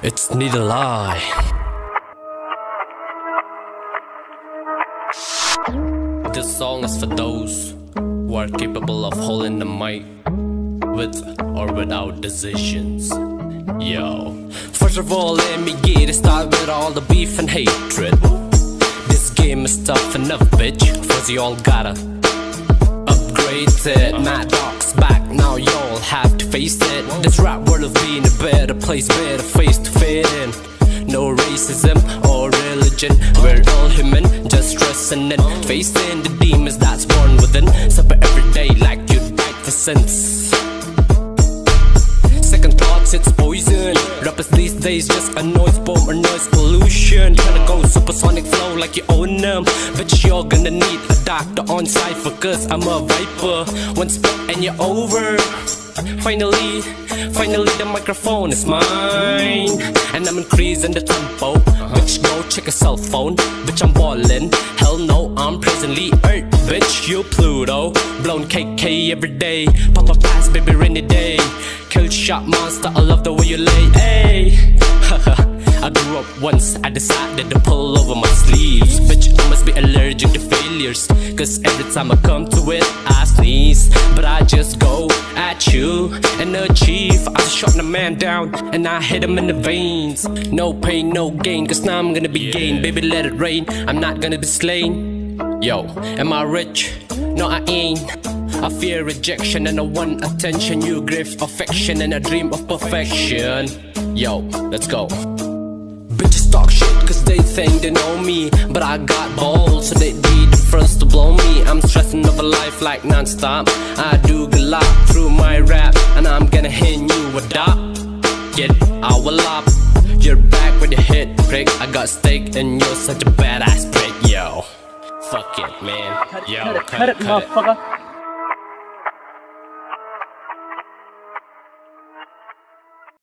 It's need a lie. This song is for those who are capable of holding the mic with or without decisions. Yo, first of all, let me get it started with all the beef and hatred. This game is tough enough, bitch. First y'all gotta upgrade it. Mad Dog's back, now y'all have to face it. This rap world of being a better place, better face to fit in. No racism or religion, we're all human, just stressing it. Facing the demons that's born within. Suffer every day like you died for sins. Second thoughts, it's poison. Rappers these days just a noise bomb or noise pollution. Tryna go supersonic flow like you own them. Bitch, you're gonna need a doctor on site for cause I'm a viper. One spit and you're over. Finally the microphone is mine. And I'm increasing the tempo. Bitch, go check a cell phone. Bitch, I'm ballin'. Hell no, I'm presently Earth. Bitch, you Pluto. Blown KK every day. Pop a pass, baby, rainy day. Kill shot monster, I love the way you lay. Ayy. I grew up once, I decided to pull over my sleeves. Bitch, I must be allergic to failures, cause every time I come to it, I sneeze. But I just go at you and achieve. I shot a man down and I hit him in the veins. No pain, no gain, cause now I'm gonna be gain. Baby, let it rain, I'm not gonna be slain. Yo, am I rich? No, I ain't. I fear rejection and I want attention. You crave affection and I dream of perfection. Yo, let's go. Bitches talk shit cause they think they know me, but I got balls so they'd be the first to blow me. I'm stressing over life like non-stop. I do good lot through my rap, and I'm gonna hit you with that. Get our up. You're back with your hit prick. I got steak and you're such a badass prick. Yo, fuck it, man. Yo, cut it, motherfucker.